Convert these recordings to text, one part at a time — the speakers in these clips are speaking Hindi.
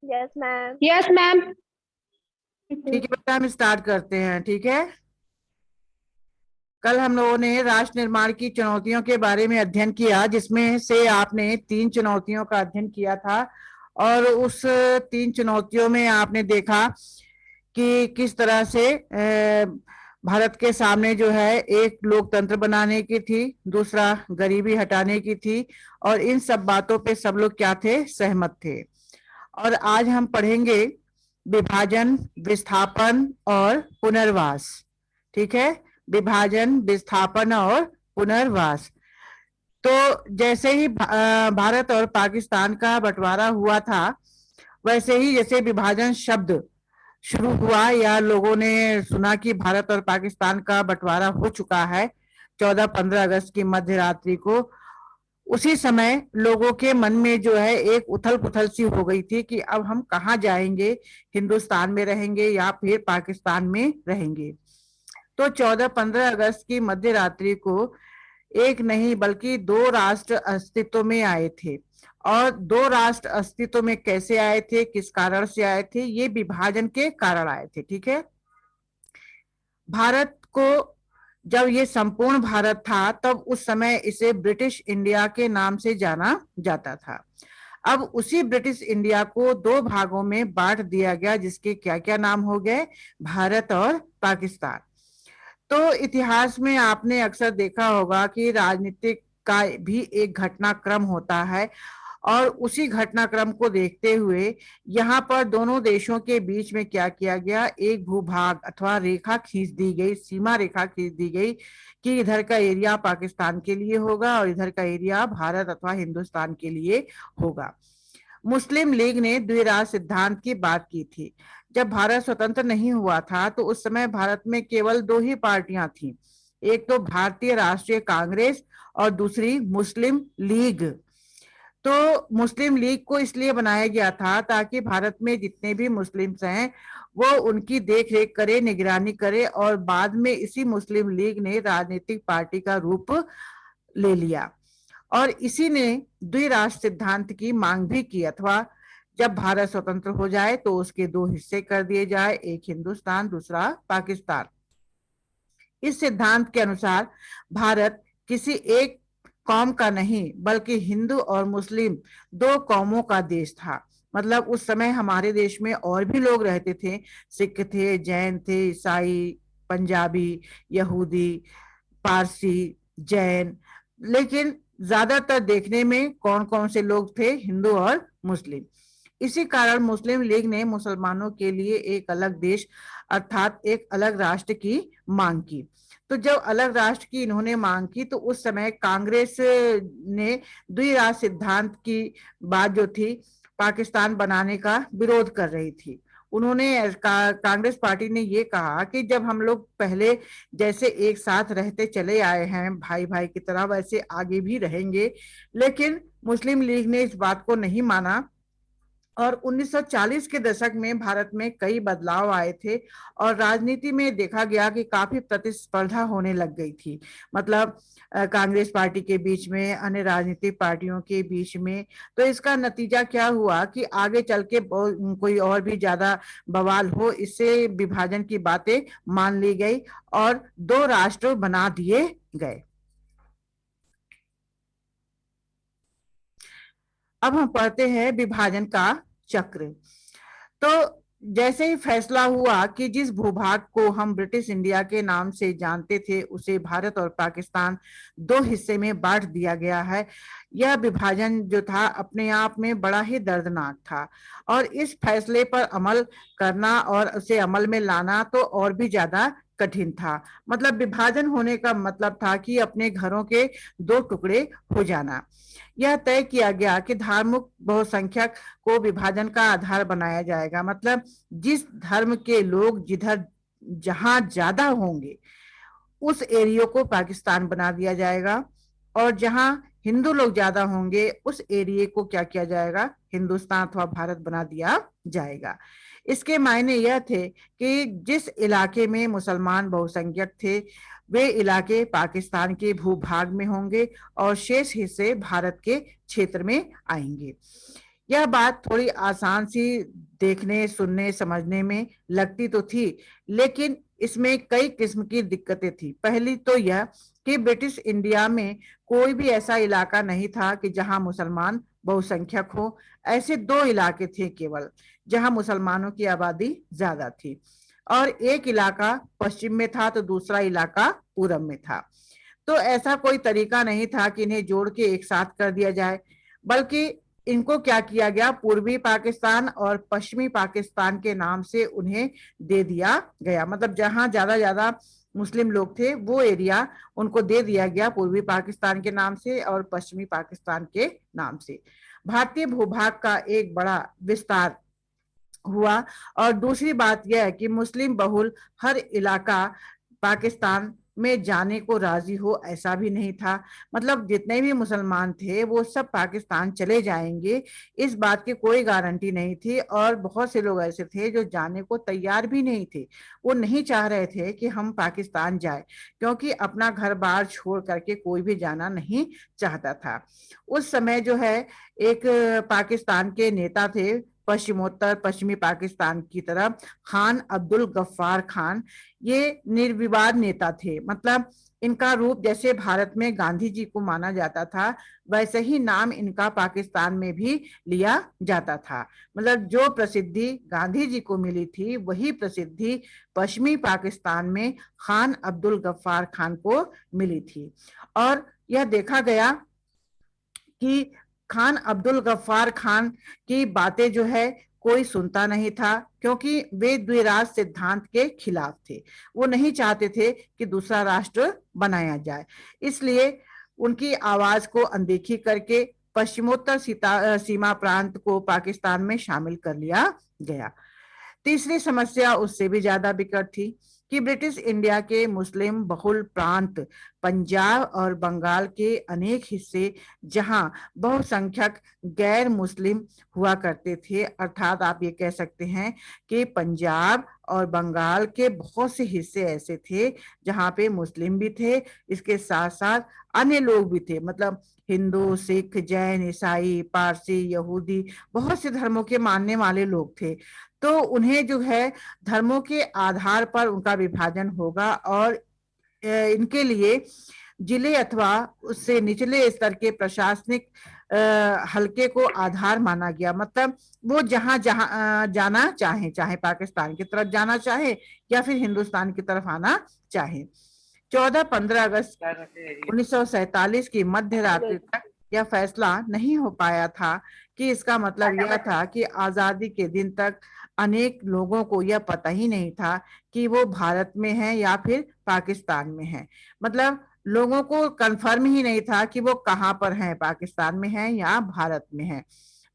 Yes ma'am. Yes ma'am. ठीक है बेटा, हम स्टार्ट करते हैं। ठीक है, कल हम लोगों ने राष्ट्र निर्माण की चुनौतियों के बारे में अध्ययन किया, जिसमें से आपने 3 चुनौतियों का अध्ययन किया था। और उस 3 चुनौतियों में आपने देखा कि किस तरह से भारत के सामने जो है, एक लोकतंत्र बनाने की थी, दूसरा गरीबी हटाने की थी, और इन सब बातों पे सब लोग क्या थे, सहमत थे। और आज हम पढ़ेंगे विभाजन, विस्थापन और पुनर्वास। ठीक है, विभाजन, विस्थापन और पुनर्वास। तो जैसे ही भारत और पाकिस्तान का बंटवारा हुआ था, वैसे ही जैसे विभाजन शब्द शुरू हुआ या लोगों ने सुना कि भारत और पाकिस्तान का बंटवारा हो चुका है 14-15 अगस्त की मध्य रात्रि को, उसी समय लोगों के मन में जो है एक उथल पुथल सी हो गई थी कि अब हम कहाँ जाएंगे, हिंदुस्तान में रहेंगे या फिर पाकिस्तान में रहेंगे। तो 14-15 अगस्त की मध्य रात्रि को एक नहीं बल्कि 2 राष्ट्र अस्तित्व में आए थे। और 2 राष्ट्र अस्तित्व में कैसे आए थे, किस कारण से आए थे, ये विभाजन के कारण आए थे। ठीक है, भारत को जब ये संपूर्ण भारत था, तब उस समय इसे ब्रिटिश इंडिया के नाम से जाना जाता था। अब उसी ब्रिटिश इंडिया को 2 भागों में बांट दिया गया, जिसके क्या क्या नाम हो गए, भारत और पाकिस्तान। तो इतिहास में आपने अक्सर देखा होगा कि राजनीतिक का भी एक घटनाक्रम होता है, और उसी घटनाक्रम को देखते हुए यहाँ पर दोनों देशों के बीच में क्या किया गया, एक भूभाग अथवा रेखा खींच दी गई, सीमा रेखा खींच दी गई कि इधर का एरिया पाकिस्तान के लिए होगा और इधर का एरिया भारत अथवा हिंदुस्तान के लिए होगा। मुस्लिम लीग ने द्विराष्ट्र सिद्धांत की बात की थी। जब भारत स्वतंत्र नहीं हुआ था, तो उस समय भारत में केवल 2 ही पार्टियां थी, एक तो भारतीय राष्ट्रीय कांग्रेस और दूसरी मुस्लिम लीग। तो मुस्लिम लीग को इसलिए बनाया गया था ताकि भारत में जितने भी मुस्लिम्स हैं वो उनकी देख रेख करे, निगरानी करे, और बाद में इसी मुस्लिम लीग ने राजनीतिक पार्टी का रूप ले लिया। और इसी ने द्विराष्ट्र सिद्धांत की मांग भी की, अथवा जब भारत स्वतंत्र हो जाए तो उसके 2 हिस्से कर दिए जाए, एक हिंदुस्तान, दूसरा पाकिस्तान। इस सिद्धांत के अनुसार भारत किसी एक कौम का नहीं बल्कि हिंदू और मुस्लिम 2 कौमों का देश था। मतलब उस समय हमारे देश में और भी लोग रहते थे, सिख थे, जैन थे, ईसाई, पंजाबी, यहूदी, पारसी, जैन, लेकिन ज्यादातर देखने में कौन कौन से लोग थे, हिंदू और मुस्लिम। इसी कारण मुस्लिम लीग ने मुसलमानों के लिए एक अलग देश अर्थात एक अलग राष्ट्र की मांग की। तो जब अलग राष्ट्र की इन्होंने मांग की, तो उस समय कांग्रेस ने द्विराष्ट्र सिद्धांत की बात जो थी, पाकिस्तान बनाने का विरोध कर रही थी। उन्होंने कांग्रेस पार्टी ने ये कहा कि जब हम लोग पहले जैसे एक साथ रहते चले आए हैं भाई भाई की तरह, वैसे आगे भी रहेंगे। लेकिन मुस्लिम लीग ने इस बात को नहीं माना, और 1940 के दशक में भारत में कई बदलाव आए थे, और राजनीति में देखा गया कि काफी प्रतिस्पर्धा होने लग गई थी। मतलब कांग्रेस पार्टी के बीच में, अन्य राजनीतिक पार्टियों के बीच में। तो इसका नतीजा क्या हुआ कि आगे चल के कोई और भी ज्यादा बवाल हो, इससे विभाजन की बातें मान ली गई और 2 राष्ट्र बना दिए गए। अब हम पढ़ते हैं विभाजन का चक्र। तो जैसे ही फैसला हुआ कि जिस भूभाग को हम ब्रिटिश इंडिया के नाम से जानते थे उसे भारत और पाकिस्तान 2 हिस्से में बांट दिया गया है, यह विभाजन जो था अपने आप में बड़ा ही दर्दनाक था। और इस फैसले पर अमल करना और उसे अमल में लाना तो और भी ज्यादा कठिन था। मतलब विभाजन होने का मतलब था कि अपने घरों के 2 टुकड़े हो जाना। यह तय किया गया कि धार्मिक बहुसंख्यक को विभाजन का आधार बनाया जाएगा। मतलब जिस धर्म के लोग जिधर जहां ज्यादा होंगे उस एरिया को पाकिस्तान बना दिया जाएगा, और जहां हिंदू लोग ज्यादा होंगे उस एरिया को क्या किया जाएगा, हिंदुस्तान अथवा भारत बना दिया जाएगा। इसके मायने यह थे कि जिस इलाके में मुसलमान बहुसंख्यक थे वे इलाके पाकिस्तान के भूभाग में होंगे और शेष हिस्से भारत के क्षेत्र में आएंगे। यह बात थोड़ी आसान सी देखने, सुनने, समझने में लगती तो थी, लेकिन इसमें कई किस्म की दिक्कतें थी। पहली तो यह कि ब्रिटिश इंडिया में कोई भी ऐसा इलाका नहीं था कि जहां मुसलमान बहुसंख्यक हो। ऐसे दो इलाके थे केवल जहां मुसलमानों की आबादी ज्यादा थी, और एक इलाका पश्चिम में था तो दूसरा इलाका पूरब में था। तो ऐसा कोई तरीका नहीं था कि इन्हें जोड़ के एक साथ कर दिया जाए, बल्कि इनको क्या किया गया, पूर्वी पाकिस्तान और पश्चिमी पाकिस्तान के नाम से उन्हें दे दिया गया। मतलब जहां ज्यादा ज्यादा मुस्लिम लोग थे वो एरिया उनको दे दिया गया पूर्वी पाकिस्तान के नाम से और पश्चिमी पाकिस्तान के नाम से। भारतीय भूभाग का एक बड़ा विस्तार हुआ। और दूसरी बात यह है कि मुस्लिम बहुल हर इलाका पाकिस्तान में जाने को राजी हो ऐसा भी नहीं था। मतलब जितने भी मुसलमान थे वो सब पाकिस्तान चले जाएंगे, इस बात की कोई गारंटी नहीं थी। और बहुत से लोग ऐसे थे जो जाने को तैयार भी नहीं थे। वो नहीं चाह रहे थे कि हम पाकिस्तान जाए, क्योंकि अपना घर बार छोड़ करके कोई भी जाना नहीं चाहता था। उस समय जो है एक पाकिस्तान के नेता थे पश्चिमोत्तर पश्चिमी पाकिस्तान की तरफ, खान अब्दुल गफ्फार खान। ये निर्विवाद नेता थे। मतलब इनका रूप जैसे भारत में गांधी जी को माना जाता था, वैसे ही नाम इनका पाकिस्तान में भी लिया जाता था। मतलब जो प्रसिद्धि गांधी जी को मिली थी वही प्रसिद्धि पश्चिमी पाकिस्तान में खान अब्दुल गफ्फार खान को मिली थी। और यह देखा गया कि खान अब्दुल गफ्फार खान की बातें जो है कोई सुनता नहीं था, क्योंकि वे द्विराष्ट्र सिद्धांत के खिलाफ थे। वो नहीं चाहते थे कि दूसरा राष्ट्र बनाया जाए, इसलिए उनकी आवाज को अनदेखी करके पश्चिमोत्तर सीमा प्रांत को पाकिस्तान में शामिल कर लिया गया। तीसरी समस्या उससे भी ज्यादा विकट थी कि ब्रिटिश इंडिया के मुस्लिम बहुल प्रांत पंजाब और बंगाल के अनेक हिस्से, जहां बहुसंख्यक गैर मुस्लिम हुआ करते थे, अर्थात आप ये कह सकते हैं कि पंजाब और बंगाल के बहुत से हिस्से ऐसे थे जहां पे मुस्लिम भी थे, इसके साथ साथ अन्य लोग भी थे। मतलब हिंदू, सिख, जैन, ईसाई, पारसी, यहूदी, बहुत से धर्मों के मानने वाले लोग थे। तो उन्हें जो है धर्मों के आधार पर उनका विभाजन होगा, और इनके लिए जिले अथवा उससे निचले स्तर के प्रशासनिक हलके को आधार माना गया। मतलब वो जहां जहां जाना चाहे, चाहे पाकिस्तान की तरफ जाना चाहे या फिर हिंदुस्तान की तरफ आना चाहे। 14-15 अगस्त 1947 की मध्य रात्रि तक यह फैसला नहीं हो पाया था, कि इसका मतलब यह था कि आजादी के दिन तक अनेक लोगों को यह पता ही नहीं था कि वो भारत में है या फिर पाकिस्तान में है। मतलब लोगों को कंफर्म ही नहीं था कि वो कहाँ पर हैं, पाकिस्तान में है या भारत में है।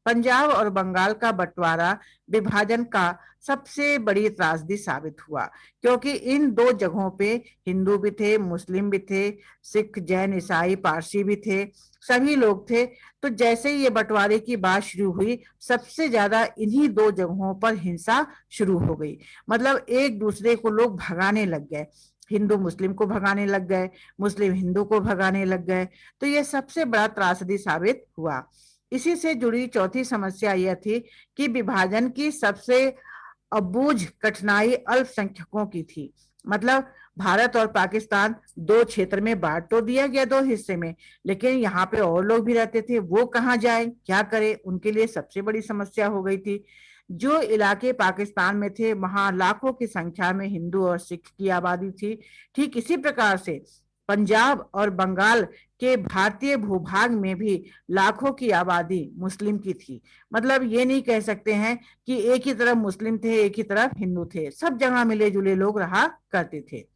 पंजाब और बंगाल का बंटवारा विभाजन का सबसे बड़ी त्रासदी साबित हुआ, क्योंकि इन दो जगहों पे हिंदू भी थे, मुस्लिम भी थे, सिख, जैन, ईसाई, पारसी भी थे, सभी लोग थे। तो जैसे ही ये बंटवारे की बात शुरू हुई, सबसे ज्यादा इन्हीं दो जगहों पर हिंसा शुरू हो गई। मतलब एक दूसरे को लोग भगाने लग गए, हिंदू मुस्लिम को भगाने लग गए, मुस्लिम हिंदू को भगाने लग गए। तो ये सबसे बड़ा त्रासदी साबित हुआ। इसी से जुड़ी चौथी समस्या यह थी कि विभाजन की सबसे अबूझ कठिनाई अल्पसंख्यकों की थी। मतलब भारत और पाकिस्तान दो क्षेत्र में बांट तो दिया गया, दो हिस्से में, लेकिन यहाँ पे और लोग भी रहते थे, वो कहाँ जाए, क्या करे, उनके लिए सबसे बड़ी समस्या हो गई थी। जो इलाके पाकिस्तान में थे वहां लाखों की संख्या में हिंदू और सिख की आबादी थी। ठीक इसी प्रकार से पंजाब और बंगाल के भारतीय भूभाग में भी लाखों की आबादी मुस्लिम की थी। मतलब ये नहीं कह सकते हैं कि एक ही तरफ मुस्लिम थे एक ही तरफ हिंदू थे, सब जगह मिले जुले लोग रहा करते थे।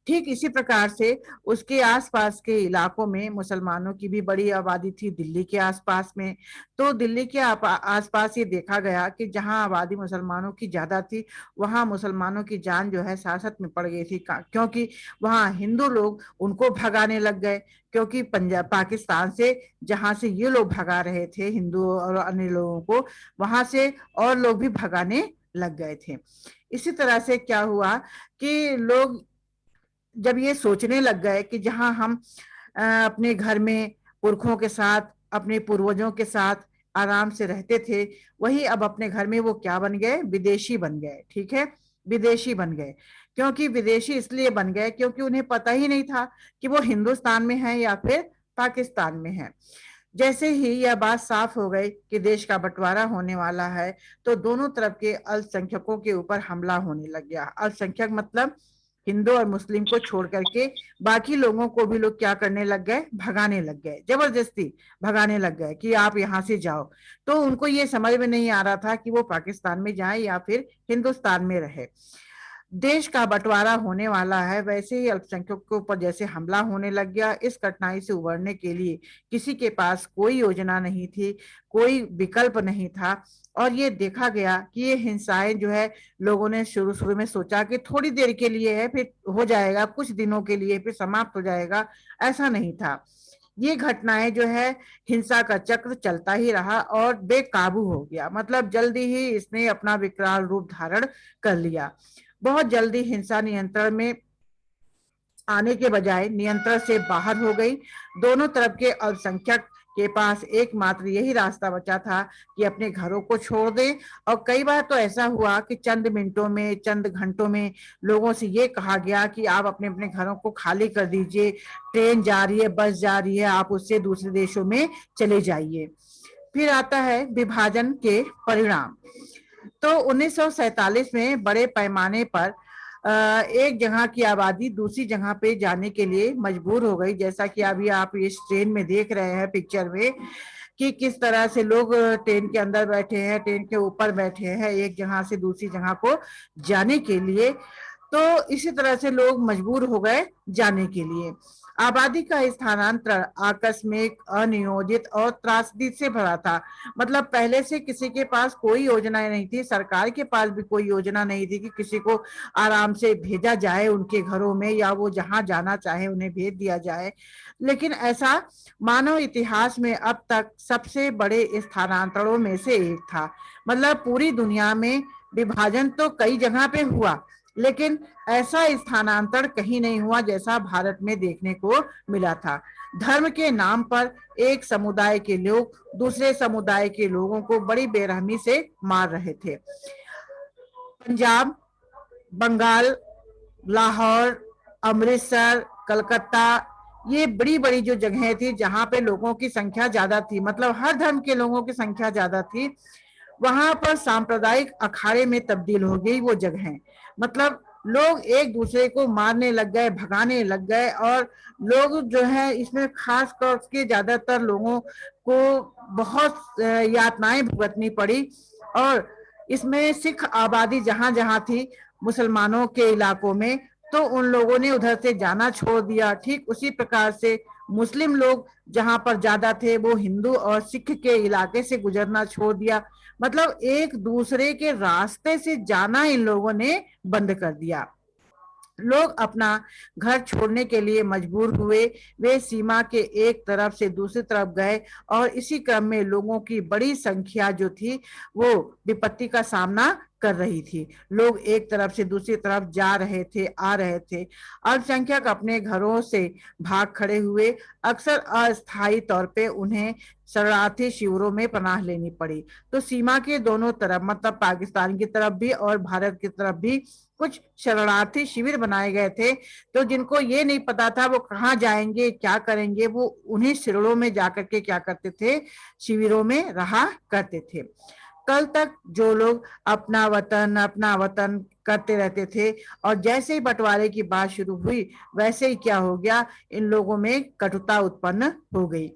ठीक इसी प्रकार से उसके आसपास के इलाकों में मुसलमानों की भी बड़ी आबादी थी, दिल्ली के आसपास में। तो दिल्ली के आसपास ये देखा गया कि जहां आबादी मुसलमानों की ज्यादा थी, वहां मुसलमानों की जान जो है सासत में पड़ गई थी, क्योंकि वहां हिंदू लोग उनको भगाने लग गए। क्योंकि पंजाब पाकिस्तान से जहां से ये लोग भगा रहे थे हिंदू और अन्य लोगों को, वहां से और लोग भी भगाने लग गए थे। इसी तरह से क्या हुआ कि लोग जब ये सोचने लग गए कि जहां हम अपने घर में पुरखों के साथ, अपने पूर्वजों के साथ आराम से रहते थे, वही अब अपने घर में वो क्या बन गए, विदेशी बन गए। ठीक है, विदेशी बन गए। क्योंकि विदेशी इसलिए बन गए क्योंकि उन्हें पता ही नहीं था कि वो हिंदुस्तान में है या फिर पाकिस्तान में है। जैसे ही यह बात साफ हो गई कि देश का बंटवारा होने वाला है, तो दोनों तरफ के अल्पसंख्यकों के ऊपर हमला होने लग गया। अल्पसंख्यक मतलब हिंदू और मुस्लिम को छोड़ करके बाकी लोगों को भी लोग क्या करने लग गए, भगाने लग गए, जबरदस्ती भगाने लग गए कि आप यहां से जाओ। तो उनको ये समझ में नहीं आ रहा था कि वो पाकिस्तान में जाए या फिर हिंदुस्तान में रहे। देश का बंटवारा होने वाला है, वैसे ही अल्पसंख्यकों पर जैसे हमला होने लग गया। इस कठिनाई से उबरने के लिए किसी के पास कोई योजना नहीं थी, कोई विकल्प नहीं था। और ये देखा गया कि ये हिंसाएं जो है, लोगों ने शुरू शुरू में सोचा कि थोड़ी देर के लिए है, फिर हो जाएगा, कुछ दिनों के लिए फिर समाप्त हो जाएगा। ऐसा नहीं था। ये घटनाएं जो है, हिंसा का चक्र चलता ही रहा और बेकाबू हो गया। मतलब जल्दी ही इसने अपना विकराल रूप धारण कर लिया। बहुत जल्दी हिंसा नियंत्रण में आने के बजाय नियंत्रण से बाहर हो गई। दोनों तरफ के अल्पसंख्यक के पास एकमात्र यही रास्ता बचा था कि अपने घरों को छोड़ दें। और कई बार तो ऐसा हुआ कि चंद मिनटों में, चंद घंटों में लोगों से ये कहा गया कि आप अपने अपने घरों को खाली कर दीजिए, ट्रेन जा रही है, बस जा रही है, आप उससे दूसरे देशों में चले जाइए। फिर आता है विभाजन के परिणाम। तो 1947 में बड़े पैमाने पर एक जगह की आबादी दूसरी जगह पे जाने के लिए मजबूर हो गई। जैसा कि अभी आप इस ट्रेन में देख रहे हैं पिक्चर में कि किस तरह से लोग ट्रेन के अंदर बैठे हैं, ट्रेन के ऊपर बैठे हैं, एक जगह से दूसरी जगह को जाने के लिए। तो इसी तरह से लोग मजबूर हो गए जाने के लिए। आबादी का स्थानांतरण आकस्मिक, अनियोजित और त्रासदी से भरा था। मतलब पहले से किसी के पास कोई योजना नहीं थी, सरकार के पास भी कोई योजना नहीं थी कि किसी को आराम से भेजा जाए उनके घरों में, या वो जहां जाना चाहे उन्हें भेज दिया जाए। लेकिन ऐसा मानव इतिहास में अब तक सबसे बड़े स्थानांतरणों में से एक था। मतलब पूरी दुनिया में विभाजन तो कई जगह पे हुआ, लेकिन ऐसा स्थानांतरण कहीं नहीं हुआ जैसा भारत में देखने को मिला था। धर्म के नाम पर एक समुदाय के लोग दूसरे समुदाय के लोगों को बड़ी बेरहमी से मार रहे थे। पंजाब, बंगाल, लाहौर, अमृतसर, कलकत्ता, ये बड़ी बड़ी जो जगहें थी जहां पे लोगों की संख्या ज्यादा थी, मतलब हर धर्म के लोगों की संख्या ज्यादा थी, वहां पर सांप्रदायिक अखाड़े में तब्दील हो गई वो जगहें। मतलब लोग एक दूसरे को मारने लग गए, भगाने लग गए। और लोग जो है इसमें खास तौर के ज्यादातर लोगों को बहुत यातनाएं भुगतनी पड़ी। और इसमें सिख आबादी जहां जहां थी मुसलमानों के इलाकों में, तो उन लोगों ने उधर से जाना छोड़ दिया। ठीक उसी प्रकार से मुस्लिम लोग जहां पर ज्यादा थे, वो हिंदू और सिख के इलाके से गुजरना छोड़ दिया। मतलब एक दूसरे के रास्ते से जाना इन लोगों ने बंद कर दिया। लोग अपना घर छोड़ने के लिए मजबूर हुए। वे सीमा के एक तरफ से दूसरी तरफ गए और इसी क्रम में लोगों की बड़ी संख्या जो थी वो विपत्ति का सामना कर रही थी। लोग एक तरफ से दूसरी तरफ जा रहे थे, आ रहे थे। अल्पसंख्यक अपने घरों से भाग खड़े हुए। अक्सर अस्थायी तौर पे उन्हें शरणार्थी शिविरों में पनाह लेनी पड़ी। तो सीमा के दोनों तरफ, मतलब पाकिस्तान की तरफ भी और भारत की तरफ भी, कुछ शरणार्थी शिविर बनाए गए थे। तो जिनको ये नहीं पता था वो कहाँ जाएंगे, क्या करेंगे, वो उन्हीं शिविरों में जाकर के क्या करते थे, शिविरों में रहा करते थे। कल तक जो लोग अपना वतन करते रहते थे, और जैसे ही बंटवारे की बात शुरू हुई वैसे ही क्या हो गया, इन लोगों में कटुता उत्पन्न हो गई।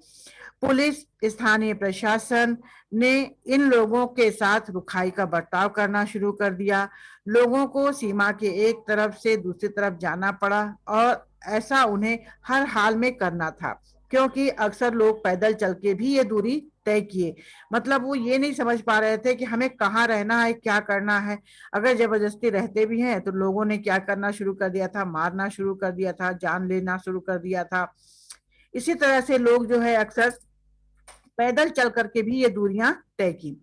पुलिस, स्थानीय प्रशासन ने इन लोगों के साथ रुखाई का बर्ताव करना शुरू कर दिया। लोगों को सीमा के एक तरफ से दूसरी तरफ जाना पड़ा, और ऐसा उन्हें हर हाल में करना था, क्योंकि अक्सर लोग पैदल चल के भी ये दूरी तय किए। मतलब वो ये नहीं समझ पा रहे थे कि हमें कहाँ रहना है, क्या करना है। अगर जबरदस्ती रहते भी हैं तो लोगों ने क्या करना शुरू कर दिया था, मारना शुरू कर दिया था, जान लेना शुरू कर दिया था। इसी तरह से लोग जो है अक्सर पैदल चल करके भी ये दूरियां तय की।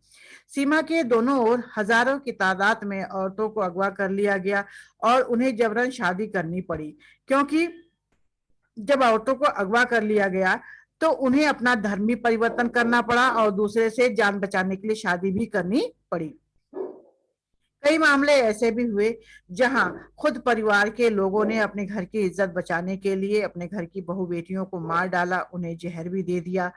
सीमा के दोनों ओर हजारों की तादाद में औरतों को अगवा कर लिया गया और उन्हें जबरन शादी करनी पड़ी। क्योंकि जब औरतों को अगवा कर लिया गया तो उन्हें अपना धर्म भी परिवर्तन करना पड़ा और दूसरे से जान बचाने के लिए शादी भी करनी पड़ी। कई मामले ऐसे भी हुए जहां खुद परिवार के लोगों ने अपने घर की इज्जत बचाने के लिए अपने घर की बहू बेटियों को मार डाला, उन्हें जहर भी दे दिया।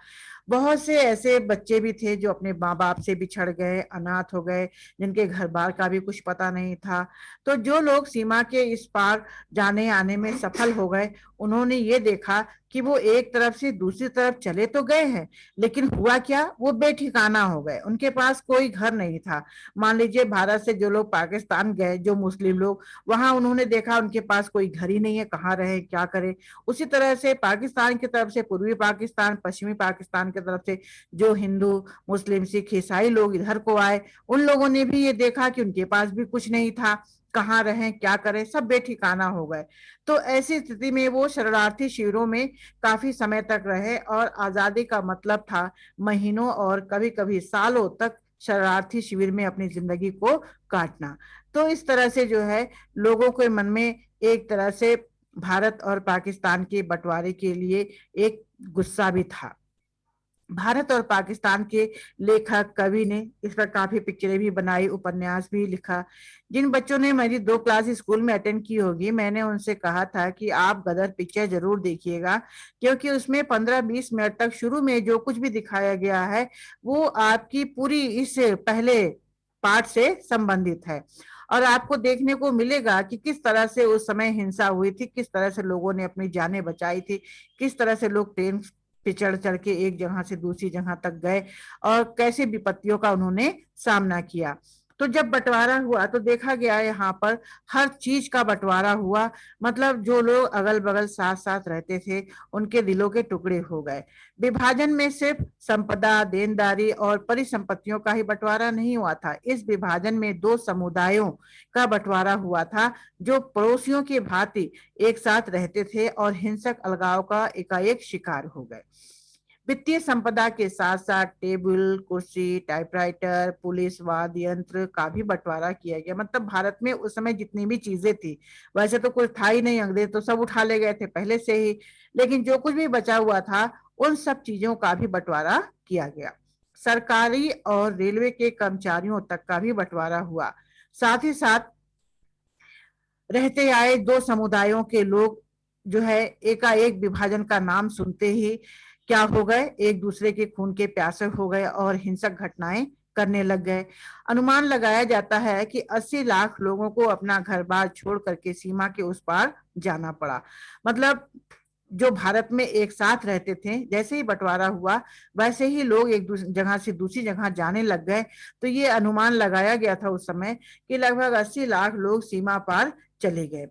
बहुत से ऐसे बच्चे भी थे जो अपने माँ बाप से बिछड़ गए, अनाथ हो गए, जिनके घर बार का भी कुछ पता नहीं था। तो जो लोग सीमा के इस पार जाने आने में सफल हो गए, उन्होंने ये देखा कि वो एक तरफ से दूसरी तरफ चले तो गए हैं, लेकिन हुआ क्या, वो बेठिकाना हो गए, उनके पास कोई घर नहीं था। मान लीजिए भारत से जो लोग पाकिस्तान गए, जो मुस्लिम लोग, वहां उन्होंने देखा उनके पास कोई घर ही नहीं है, कहाँ रहे क्या करे। उसी तरह से पाकिस्तान की तरफ से पूर्वी पाकिस्तान, पश्चिमी पाकिस्तान की तरफ से जो हिंदू, मुस्लिम, सिख, ईसाई लोग इधर को आए, उन लोगों ने भी ये देखा कि उनके पास भी कुछ नहीं था, कहाँ रहे क्या करें, सब बेठिकाना हो गए। तो ऐसी स्थिति में वो शरणार्थी शिविरों में काफी समय तक रहे और आजादी का मतलब था महीनों और कभी कभी सालों तक शरणार्थी शिविर में अपनी जिंदगी को काटना। तो इस तरह से जो है लोगों के मन में एक तरह से भारत और पाकिस्तान के बंटवारे के लिए एक गुस्सा भी था। भारत और पाकिस्तान के लेखक कवि ने इस पर काफी पिक्चरें भी बनाई, उपन्यास भी लिखा। जिन बच्चों ने मेरी 2 क्लास स्कूल में अटेंड की होगी, मैंने उनसे कहा था कि आप गदर पिक्चर जरूर देखिएगा, क्योंकि उसमें 15-20 मिनट तक शुरू में जो कुछ भी दिखाया गया है वो आपकी पूरी इस पहले पार्ट से संबंधित है। और आपको देखने को मिलेगा कि किस तरह से उस समय हिंसा हुई थी, किस तरह से लोगों ने अपनी जानें बचाई थी, किस तरह से लोग ट्रेन पे चढ़ चढ़ के एक जगह से दूसरी जगह तक गए और कैसे विपत्तियों का उन्होंने सामना किया। तो जब बंटवारा हुआ तो देखा गया यहाँ पर हर चीज का बंटवारा हुआ। मतलब जो लोग अगल बगल साथ साथ रहते थे उनके दिलों के टुकड़े हो गए। विभाजन में सिर्फ संपदा, देनदारी और परिसंपत्तियों का ही बंटवारा नहीं हुआ था, इस विभाजन में 2 समुदायों का बंटवारा हुआ था जो पड़ोसियों की भांति एक साथ रहते थे और हिंसक अलगाव का एकाएक शिकार हो गए। वित्तीय संपदा के साथ साथ टेबल, कुर्सी, टाइपराइटर, पुलिस वाद्य यंत्र का भी बंटवारा किया गया। मतलब भारत में उस समय जितनी भी चीजें थी, वैसे तो कुछ था ही नहीं, अंग्रेज तो सब उठा ले गए थे पहले से ही, लेकिन जो कुछ भी बचा हुआ था उन सब चीजों का भी बंटवारा किया गया। सरकारी और रेलवे के कर्मचारियों तक का भी बंटवारा हुआ। साथ ही साथ रहते आए 2 समुदायों के लोग जो है एकाएक विभाजन का नाम सुनते ही क्या हो गए, एक दूसरे के खून के प्यासे हो गए और हिंसक घटनाएं करने लग गए। अनुमान लगाया जाता है कि 80 लाख लोगों को अपना घर बार छोड़ करके सीमा के उस पार जाना पड़ा। मतलब जो भारत में एक साथ रहते थे, जैसे ही बंटवारा हुआ वैसे ही लोग एक जगह से दूसरी जगह जाने लग गए। तो ये अनुमान लगाया गया था उस समय कि लगभग 80 लाख लोग सीमा पार चले गए।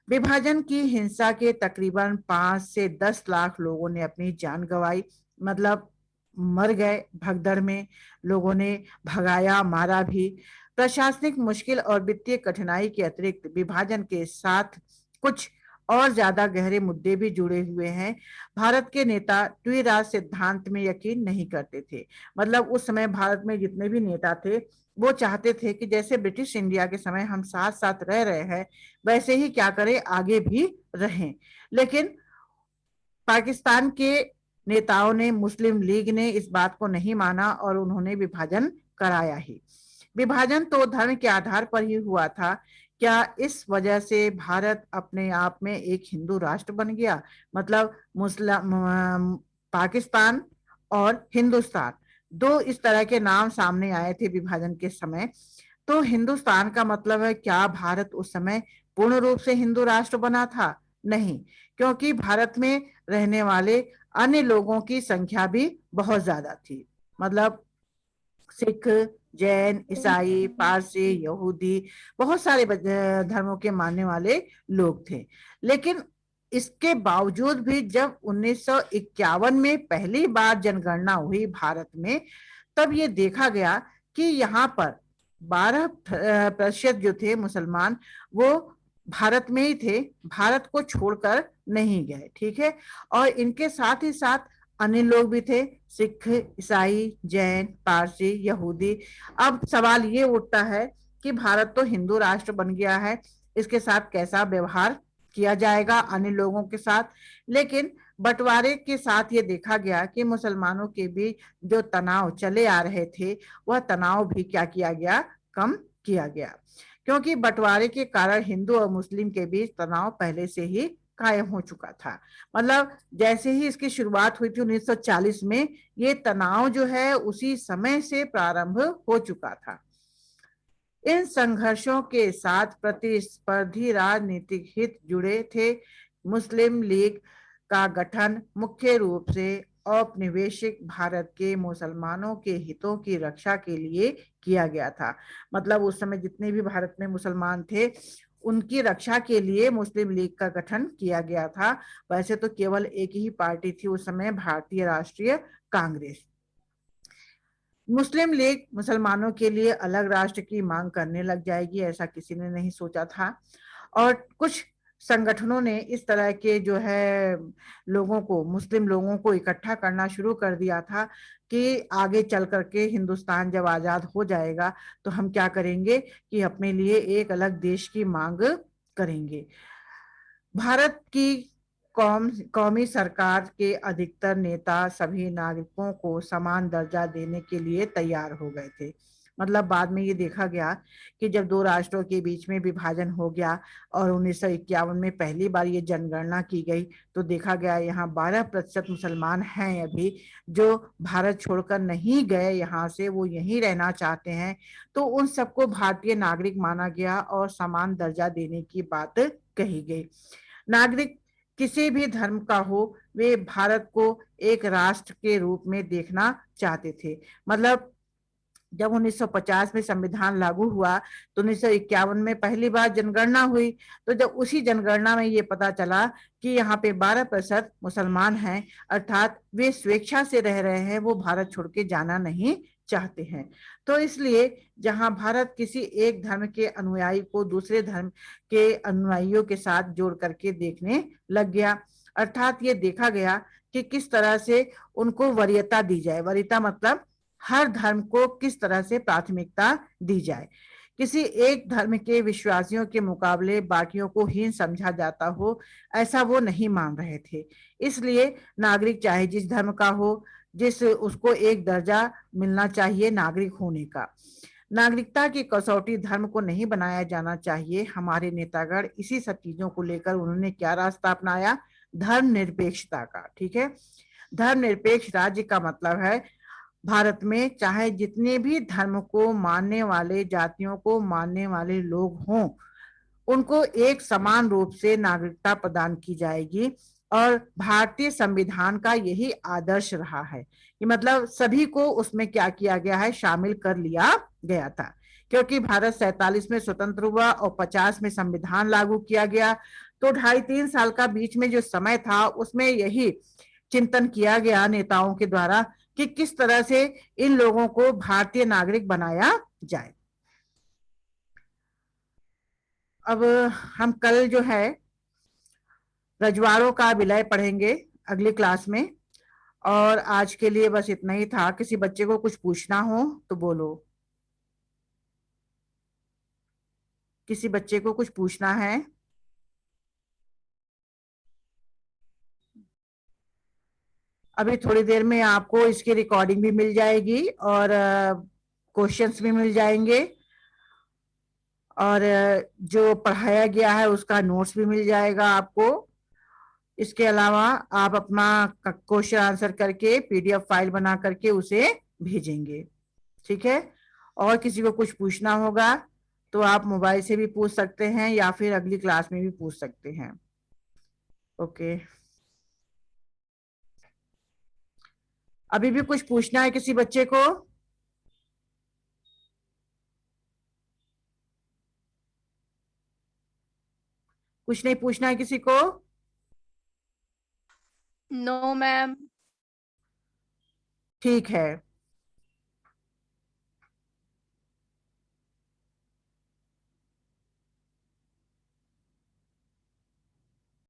विभाजन की हिंसा के तकरीबन 5 से 10 लाख लोगों ने अपनी जान गंवाई। मतलब मर गए भगदड़ में, लोगों ने भगाया, मारा भी। प्रशासनिक मुश्किल और वित्तीय कठिनाई के अतिरिक्त विभाजन के साथ कुछ और ज्यादा गहरे मुद्दे भी जुड़े हुए हैं। भारत के नेता द्विराज सिद्धांत में यकीन नहीं करते थे। मतलब उस समय भारत में जितने भी नेता थे वो चाहते थे कि जैसे ब्रिटिश इंडिया के समय हम साथ साथ रह रहे हैं वैसे ही क्या करें, आगे भी रहें। लेकिन पाकिस्तान के नेताओं ने, मुस्लिम लीग ने इस बात को नहीं माना और उन्होंने विभाजन कराया ही। विभाजन तो धर्म के आधार पर ही हुआ था। क्या इस वजह से भारत अपने आप में एक हिंदू राष्ट्र बन गया? मतलब मुस्लिम पाकिस्तान और हिंदुस्तान, 2 इस तरह के नाम सामने आए थे विभाजन के समय। तो हिंदुस्तान का मतलब है क्या भारत उस समय पूर्ण रूप से हिंदू राष्ट्र बना था? नहीं, क्योंकि भारत में रहने वाले अन्य लोगों की संख्या भी बहुत ज्यादा थी। मतलब सिख, जैन, ईसाई, पारसी, यहूदी, बहुत सारे धर्मों के मानने वाले लोग थे। लेकिन इसके बावजूद भी जब 1951 में पहली बार जनगणना हुई भारत में, तब ये देखा गया कि यहाँ पर 12% जो थे मुसलमान वो भारत में ही थे, भारत को छोड़कर नहीं गए। ठीक है, और इनके साथ ही साथ अन्य लोग भी थे, सिख, ईसाई, जैन, पारसी, यहूदी। अब सवाल ये उठता है कि भारत तो हिंदू राष्ट्र बन गया है, इसके साथ कैसा व्यवहार किया जाएगा अन्य लोगों के साथ? लेकिन बंटवारे के साथ ये देखा गया कि मुसलमानों के बीच जो तनाव चले आ रहे थे वह तनाव भी क्या किया गया, कम किया गया, क्योंकि बंटवारे के कारण हिंदू और मुस्लिम के बीच तनाव पहले से ही कायम हो चुका था। मतलब जैसे ही इसकी शुरुआत हुई थी 1940 में, ये तनाव जो है उसी समय से प्रारंभ हो चुका था। इन संघर्षों के साथ प्रतिस्पर्धी राजनीतिक हित जुड़े थे। मुस्लिम लीग का गठन मुख्य रूप से औपनिवेशिक भारत के मुसलमानों के हितों की रक्षा के लिए किया गया था। मतलब उस समय जितने भी भारत में मुसलमान थे उनकी रक्षा के लिए मुस्लिम लीग का गठन किया गया था। वैसे तो केवल एक ही पार्टी थी उस समय, भारतीय राष्ट्रीय कांग्रेस। मुस्लिम लीग मुसलमानों के लिए अलग राष्ट्र की मांग करने लग जाएगी, ऐसा किसी ने नहीं सोचा था। और कुछ संगठनों ने इस तरह के जो है लोगों को, मुस्लिम लोगों को इकट्ठा करना शुरू कर दिया था कि आगे चल करके हिंदुस्तान जब आजाद हो जाएगा तो हम क्या करेंगे कि अपने लिए एक अलग देश की मांग करेंगे। भारत की कौमी सरकार के अधिकतर नेता सभी नागरिकों को समान दर्जा देने के लिए तैयार हो गए थे। मतलब बाद में ये देखा गया कि जब दो राष्ट्रों के बीच में विभाजन हो गया और 1951 में पहली बार ये जनगणना की गई तो देखा गया यहाँ 12% मुसलमान हैं अभी जो भारत छोड़कर नहीं गए, यहाँ से वो यहीं रहना चाहते हैं। तो उन सबको भारतीय नागरिक माना गया और समान दर्जा देने की बात कही गई। नागरिक किसी भी धर्म का हो, वे भारत को एक राष्ट्र के रूप में देखना चाहते थे। मतलब जब 1950 में संविधान लागू हुआ तो 1951 में पहली बार जनगणना हुई, तो जब उसी जनगणना में ये पता चला कि यहाँ पे 12% मुसलमान हैं, अर्थात वे स्वेच्छा से रह रहे हैं, वो भारत छोड़ के जाना नहीं चाहते हैं। तो इसलिए जहां भारत किसी एक धर्म के अनुयायी को दूसरे धर्म के अनुयायियों के साथ जोड़ करके देखने लग गया, अर्थात ये देखा गया कि किस तरह से उनको वरीयता दी जाए। वरीयता मतलब हर धर्म को किस तरह से प्राथमिकता दी जाए, किसी एक धर्म के विश्वासियों के मुकाबले बाकियों को हीन समझा जाता हो, ऐसा वो नहीं मान रहे थे। इसलिए नागरिक चाहे जिस धर्म का हो, जिस उसको एक दर्जा मिलना चाहिए नागरिक होने का। नागरिकता की कसौटी धर्म को नहीं बनाया जाना चाहिए। हमारे नेतागण इसी सब चीजों को लेकर उन्होंने क्या रास्ता अपनाया, धर्मनिरपेक्षता का। ठीक है, धर्मनिरपेक्ष राज्य का मतलब है भारत में चाहे जितने भी धर्म को मानने वाले, जातियों को मानने वाले लोग हों, उनको एक समान रूप से नागरिकता प्रदान की जाएगी। और भारतीय संविधान का यही आदर्श रहा है कि मतलब सभी को उसमें क्या किया गया है, शामिल कर लिया गया था। क्योंकि भारत 47 में स्वतंत्र हुआ और 50 में संविधान लागू किया गया, तो 2.5-3 साल का बीच में जो समय था उसमें यही चिंतन किया गया नेताओं के द्वारा कि किस तरह से इन लोगों को भारतीय नागरिक बनाया जाए। अब हम कल जो है रजवाड़ों का विलय पढ़ेंगे अगली क्लास में, और आज के लिए बस इतना ही था। किसी बच्चे को कुछ पूछना हो तो बोलो। किसी बच्चे को कुछ पूछना है? अभी थोड़ी देर में आपको इसकी रिकॉर्डिंग भी मिल जाएगी और क्वेश्चंस भी मिल जाएंगे, और जो पढ़ाया गया है उसका नोट्स भी मिल जाएगा आपको। इसके अलावा आप अपना क्वेश्चन आंसर करके पीडीएफ फाइल बना करके उसे भेजेंगे। ठीक है, और किसी को कुछ पूछना होगा तो आप मोबाइल से भी पूछ सकते हैं या फिर अगली क्लास में भी पूछ सकते हैं। ओके, अभी भी कुछ पूछना है किसी बच्चे को? कुछ नहीं पूछना है किसी को? No ma'am. ठीक है,